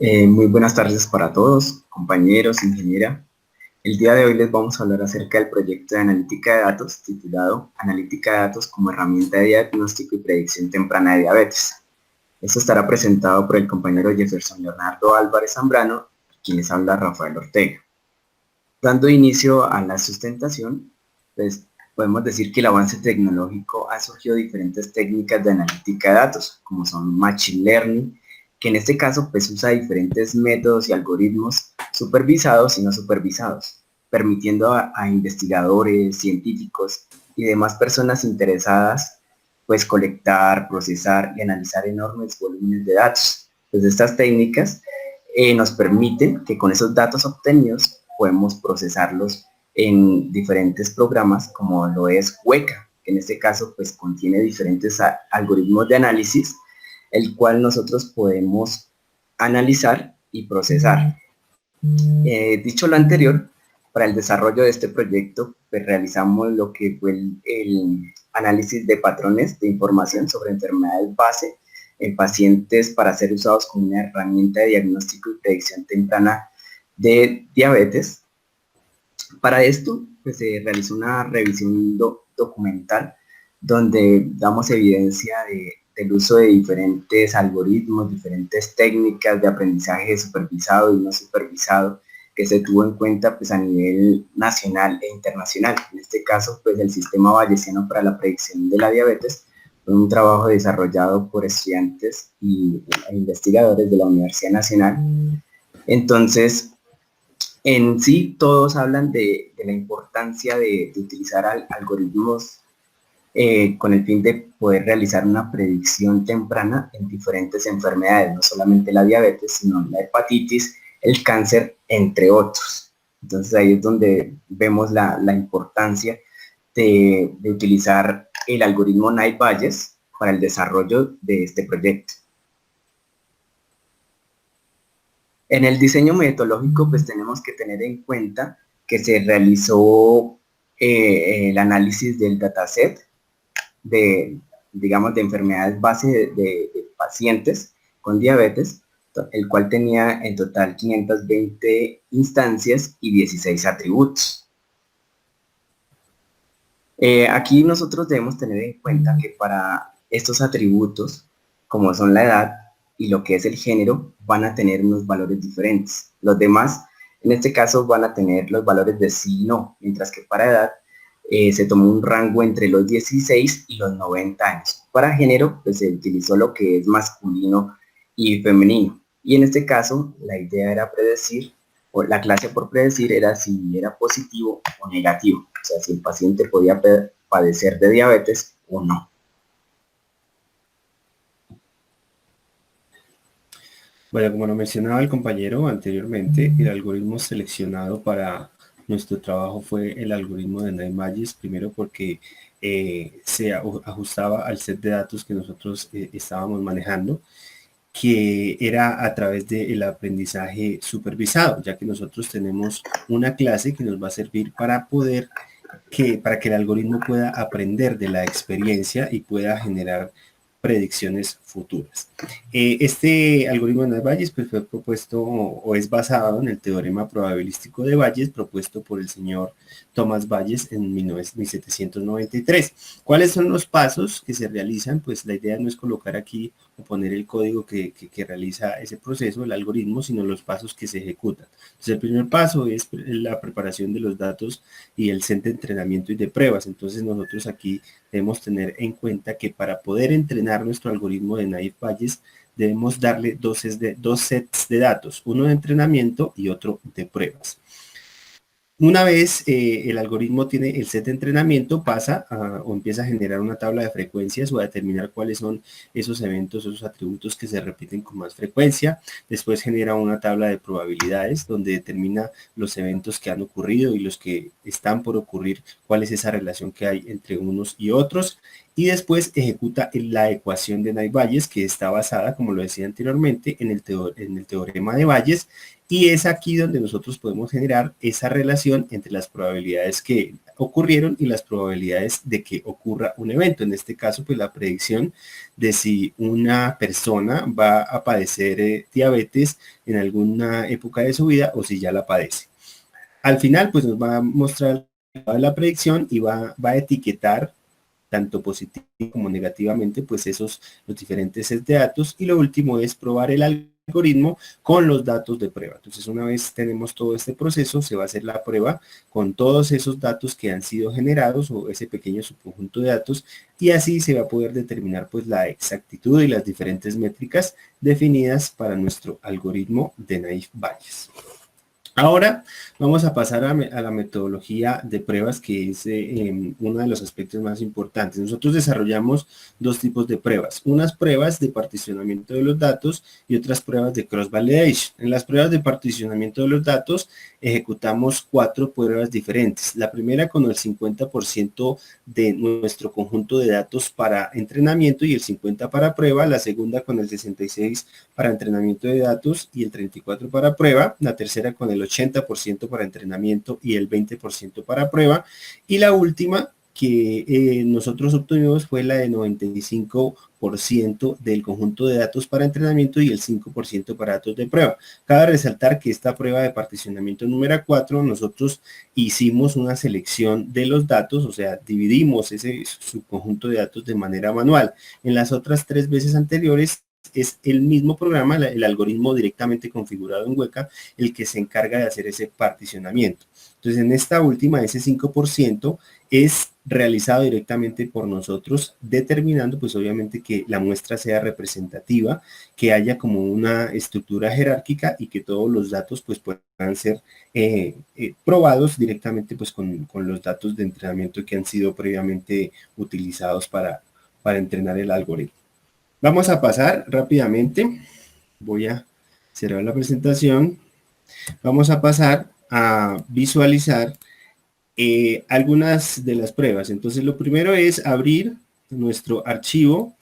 Muy buenas tardes para todos, compañeros, ingeniera. El día de hoy les vamos a hablar acerca del proyecto de analítica de datos titulado Analítica de datos como herramienta de diagnóstico y predicción temprana de diabetes. Esto estará presentado por el compañero Jefferson Leonardo Álvarez Zambrano, quien les habla Rafael Ortega. Dando inicio a la sustentación, pues podemos decir que el avance tecnológico ha surgido diferentes técnicas de analítica de datos, como son Machine Learning, que en este caso pues usa diferentes métodos y algoritmos supervisados y no supervisados, permitiendo a investigadores, científicos y demás personas interesadas pues colectar, procesar y analizar enormes volúmenes de datos. Pues estas técnicas nos permiten que con esos datos obtenidos podemos procesarlos en diferentes programas como lo es Weka, que en este caso pues contiene diferentes algoritmos de análisis, el cual nosotros podemos analizar y procesar. Dicho lo anterior, para el desarrollo de este proyecto pues realizamos lo que fue el análisis de patrones de información sobre enfermedades base en pacientes para ser usados como una herramienta de diagnóstico y predicción temprana de diabetes. Para esto, pues, se realizó una revisión documental donde damos evidencia del uso de diferentes algoritmos, diferentes técnicas de aprendizaje supervisado y no supervisado que se tuvo en cuenta pues, a nivel nacional e internacional. En este caso, pues el sistema bayesiano para la predicción de la diabetes fue un trabajo desarrollado por estudiantes e investigadores de la Universidad Nacional. Entonces, en sí, todos hablan de la importancia de utilizar algoritmos con el fin de poder realizar una predicción temprana en diferentes enfermedades, no solamente la diabetes, sino la hepatitis, el cáncer, entre otros. Entonces ahí es donde vemos la importancia de utilizar el algoritmo Knight-Bayes para el desarrollo de este proyecto. En el diseño metodológico, pues tenemos que tener en cuenta que se realizó el análisis del dataset de, digamos, de enfermedades base de pacientes con diabetes, el cual tenía en total 520 instancias y 16 atributos. Aquí nosotros debemos tener en cuenta que para estos atributos, como son la edad y lo que es el género, van a tener unos valores diferentes. Los demás, en este caso, van a tener los valores de sí y no, mientras que para edad se tomó un rango entre los 16 y los 90 años. Para género, pues se utilizó lo que es masculino y femenino. Y en este caso, la idea era predecir, o la clase por predecir era si era positivo o negativo. O sea, si el paciente podía padecer de diabetes o no. Bueno, como lo mencionaba el compañero anteriormente, el algoritmo seleccionado para nuestro trabajo fue el algoritmo de Knight-Bayes, primero porque se ajustaba al set de datos que nosotros estábamos manejando, que era a través del aprendizaje supervisado, ya que nosotros tenemos una clase que nos va a servir para poder para que el algoritmo pueda aprender de la experiencia y pueda generar predicciones futuras. Este algoritmo de Bayes pues, fue propuesto o es basado en el teorema probabilístico de Bayes propuesto por el señor Thomas Bayes en 1793. ¿Cuáles son los pasos que se realizan? Pues la idea no es colocar aquí o poner el código que realiza ese proceso, el algoritmo, sino los pasos que se ejecutan. Entonces el primer paso es la preparación de los datos y el set de entrenamiento y de pruebas. Entonces nosotros aquí debemos tener en cuenta que para poder entrenar nuestro algoritmo de Knight-Bayes debemos darle dos sets de datos, uno de entrenamiento y otro de pruebas. Una vez el algoritmo tiene el set de entrenamiento, pasa o empieza a generar una tabla de frecuencias o a determinar cuáles son esos eventos, esos atributos que se repiten con más frecuencia. Después genera una tabla de probabilidades donde determina los eventos que han ocurrido y los que están por ocurrir, cuál es esa relación que hay entre unos y otros. Y después ejecuta la ecuación de Knight-Bayes, que está basada, como lo decía anteriormente, en el teorema de Bayes, y es aquí donde nosotros podemos generar esa relación entre las probabilidades que ocurrieron y las probabilidades de que ocurra un evento. En este caso, pues la predicción de si una persona va a padecer diabetes en alguna época de su vida o si ya la padece. Al final, pues nos va a mostrar la predicción y va a etiquetar tanto positivo como negativamente, pues los diferentes sets de datos. Y lo último es probar el algoritmo con los datos de prueba. Entonces, una vez tenemos todo este proceso, se va a hacer la prueba con todos esos datos que han sido generados o ese pequeño subconjunto de datos, y así se va a poder determinar pues la exactitud y las diferentes métricas definidas para nuestro algoritmo de Naive-Bayes. Ahora vamos a pasar a la metodología de pruebas, que es uno de los aspectos más importantes. Nosotros desarrollamos dos tipos de pruebas, unas pruebas de particionamiento de los datos y otras pruebas de cross-validation. En las pruebas de particionamiento de los datos ejecutamos 4 pruebas diferentes. La primera con el 50% de nuestro conjunto de datos para entrenamiento y el 50% para prueba. La segunda con el 66% para entrenamiento de datos y el 34% para prueba. La tercera con el 80% para entrenamiento y el 20% para prueba. Y la última que nosotros obtuvimos fue la de 95% del conjunto de datos para entrenamiento y el 5% para datos de prueba. Cabe resaltar que esta prueba de particionamiento número 4, nosotros hicimos una selección de los datos, o sea, dividimos ese subconjunto de datos de manera manual. En las otras 3 veces anteriores es el mismo programa, el algoritmo directamente configurado en Weka, el que se encarga de hacer ese particionamiento. Entonces, en esta última, ese 5% es realizado directamente por nosotros, determinando pues obviamente que la muestra sea representativa, que haya como una estructura jerárquica y que todos los datos pues puedan ser probados directamente pues con los datos de entrenamiento que han sido previamente utilizados para entrenar el algoritmo. Vamos a pasar rápidamente, voy a cerrar la presentación, vamos a pasar a visualizar algunas de las pruebas. Entonces lo primero es abrir nuestro archivo,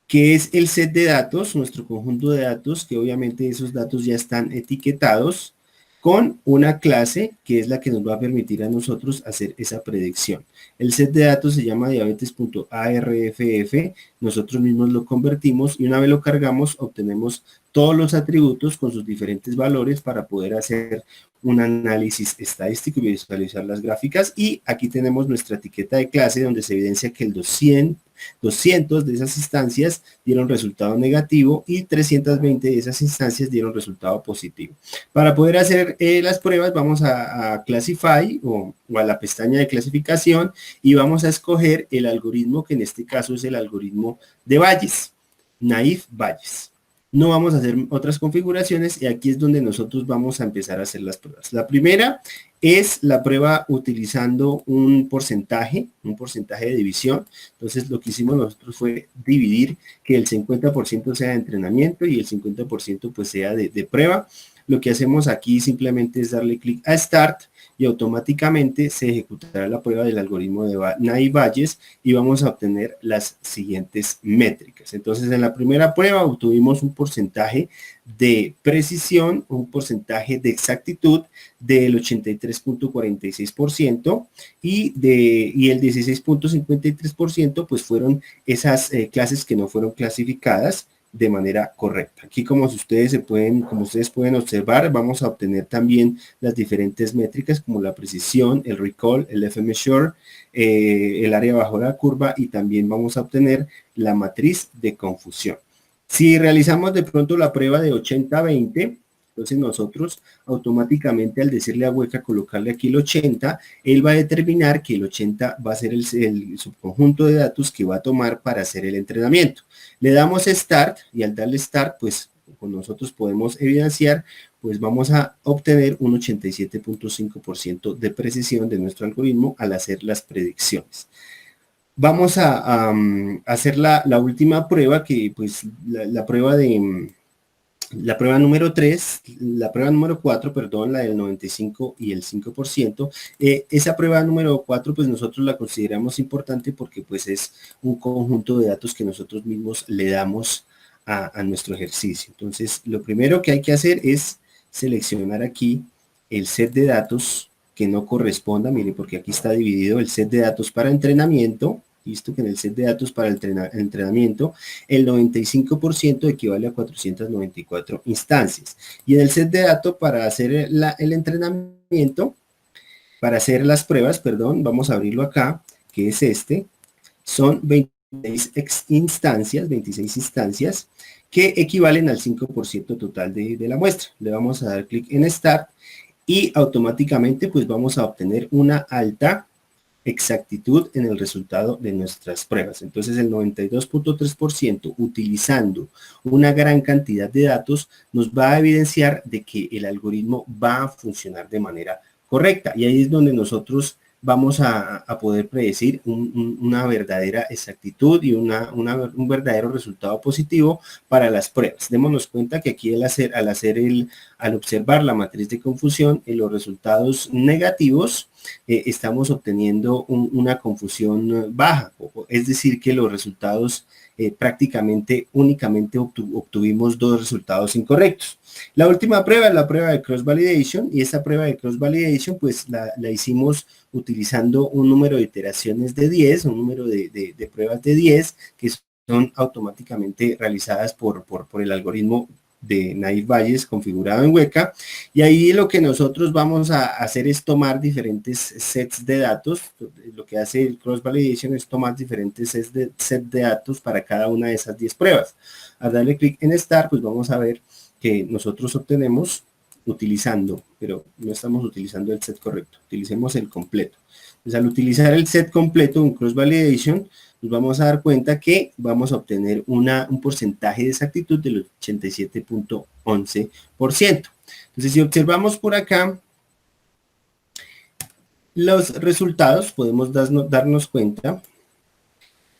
que es el set de datos, nuestro conjunto de datos, que obviamente esos datos ya están etiquetados con una clase que es la que nos va a permitir a nosotros hacer esa predicción. El set de datos se llama diabetes.arff, nosotros mismos lo convertimos y una vez lo cargamos obtenemos todos los atributos con sus diferentes valores para poder hacer un análisis estadístico y visualizar las gráficas. Y aquí tenemos nuestra etiqueta de clase donde se evidencia que el 200 de esas instancias dieron resultado negativo y 320 de esas instancias dieron resultado positivo. Para poder hacer las pruebas vamos a Classify o a la pestaña de clasificación y vamos a escoger el algoritmo que en este caso es el algoritmo de Bayes, Naive-Bayes. No vamos a hacer otras configuraciones y aquí es donde nosotros vamos a empezar a hacer las pruebas. La primera es la prueba utilizando un porcentaje de división. Entonces lo que hicimos nosotros fue dividir que el 50% sea de entrenamiento y el 50% pues sea de prueba. Lo que hacemos aquí simplemente es darle clic a Start y automáticamente se ejecutará la prueba del algoritmo de Naive-Bayes y vamos a obtener las siguientes métricas. Entonces, en la primera prueba obtuvimos un porcentaje de precisión, un porcentaje de exactitud del 83.46% y el 16.53% pues fueron esas clases que no fueron clasificadas de manera correcta. Aquí como ustedes pueden observar, vamos a obtener también las diferentes métricas como la precisión, el recall, el F-measure, el área bajo la curva y también vamos a obtener la matriz de confusión. Si realizamos de pronto la prueba de 80-20, entonces nosotros automáticamente al decirle a Weka colocarle aquí el 80, él va a determinar que el 80 va a ser el subconjunto de datos que va a tomar para hacer el entrenamiento. Le damos Start y al darle Start, pues con nosotros podemos evidenciar, pues vamos a obtener un 87.5% de precisión de nuestro algoritmo al hacer las predicciones. Vamos a hacer la última prueba, que pues la prueba número 3, la prueba número 4, perdón, la del 95 y el 5%. Esa prueba número 4, pues nosotros la consideramos importante porque pues es un conjunto de datos que nosotros mismos le damos a nuestro ejercicio. Entonces, lo primero que hay que hacer es seleccionar aquí el set de datos que no corresponda, mire, porque aquí está dividido el set de datos para entrenamiento, visto que en el set de datos para el entrenamiento, el 95% equivale a 494 instancias. Y en el set de datos para hacer el entrenamiento, para hacer las pruebas, perdón, vamos a abrirlo acá, que es este, son 26 instancias que equivalen al 5% total de la muestra. Le vamos a dar clic en Start y automáticamente pues vamos a obtener una alta exactitud en el resultado de nuestras pruebas. Entonces el 92.3% utilizando una gran cantidad de datos nos va a evidenciar de que el algoritmo va a funcionar de manera correcta, y ahí es donde nosotros vamos a poder predecir una verdadera exactitud y un verdadero resultado positivo para las pruebas. Démonos cuenta que aquí al observar la matriz de confusión en los resultados negativos, estamos obteniendo una confusión baja, es decir, que los resultados prácticamente únicamente obtuvimos 2 resultados incorrectos. La última prueba es la prueba de cross validation, y esta prueba de cross validation pues la hicimos utilizando un número de iteraciones de 10, un número de pruebas de 10 que son automáticamente realizadas por el algoritmo de Naive-Bayes configurado en Weka, y ahí lo que nosotros vamos a hacer es tomar diferentes sets de datos. Lo que hace el cross validation es tomar diferentes sets de datos para cada una de esas 10 pruebas. Al darle clic en Start, pues vamos a ver que nosotros obtenemos utilizando, pero no estamos utilizando el set correcto, utilicemos el completo. Entonces, al utilizar el set completo, un cross validation, nos vamos a dar cuenta que vamos a obtener un porcentaje de exactitud del 87.11%. Entonces, si observamos por acá los resultados, podemos darnos cuenta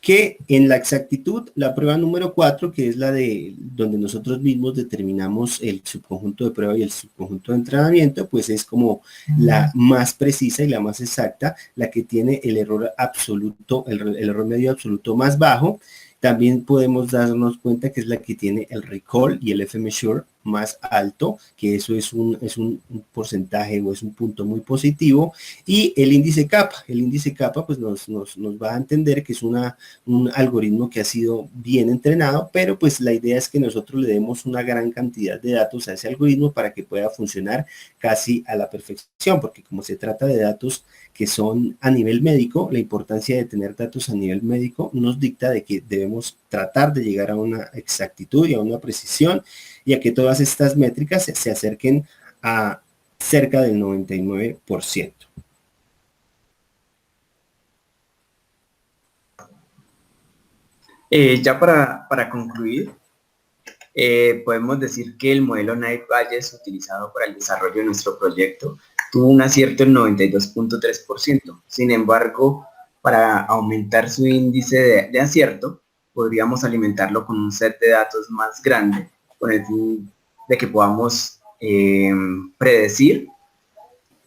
que en la exactitud, la prueba número 4, que es la de donde nosotros mismos determinamos el subconjunto de prueba y el subconjunto de entrenamiento, pues es como la más precisa y la más exacta, la que tiene el error absoluto, el error medio absoluto más bajo. También podemos darnos cuenta que es la que tiene el recall y el F-measure más alto, que eso es un porcentaje o es un punto muy positivo, y el índice kappa. El índice kappa pues nos va a entender que es un algoritmo que ha sido bien entrenado, pero pues la idea es que nosotros le demos una gran cantidad de datos a ese algoritmo para que pueda funcionar casi a la perfección, porque como se trata de datos que son a nivel médico, la importancia de tener datos a nivel médico nos dicta de que debemos tratar de llegar a una exactitud y a una precisión, y a que todas estas métricas se acerquen a cerca del 99%. Ya para concluir, podemos decir que el modelo Naive-Bayes utilizado para el desarrollo de nuestro proyecto tuvo un acierto del 92.3%. Sin embargo, para aumentar su índice de acierto, podríamos alimentarlo con un set de datos más grande, con el fin de que podamos predecir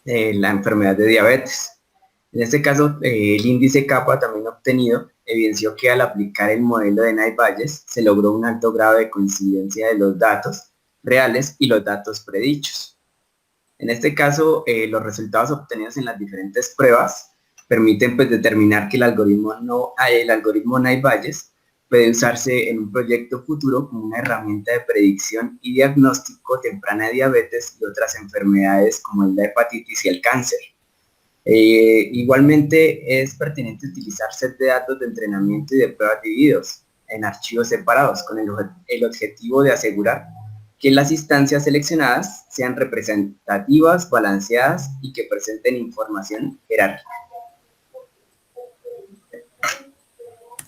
la enfermedad de diabetes. En este caso, el índice kappa también obtenido evidenció que al aplicar el modelo de Naive-Bayes se logró un alto grado de coincidencia de los datos reales y los datos predichos. En este caso, los resultados obtenidos en las diferentes pruebas permiten pues, determinar que el algoritmo Naive-Bayes puede usarse en un proyecto futuro como una herramienta de predicción y diagnóstico temprana de diabetes y otras enfermedades como la hepatitis y el cáncer. Igualmente es pertinente utilizar set de datos de entrenamiento y de pruebas divididos en archivos separados con el objetivo de asegurar que las instancias seleccionadas sean representativas, balanceadas y que presenten información jerárquica.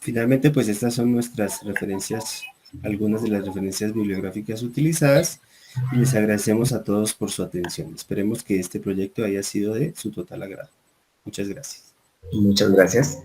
Finalmente, pues estas son nuestras referencias, algunas de las referencias bibliográficas utilizadas, y les agradecemos a todos por su atención. Esperemos que este proyecto haya sido de su total agrado. Muchas gracias. Muchas gracias.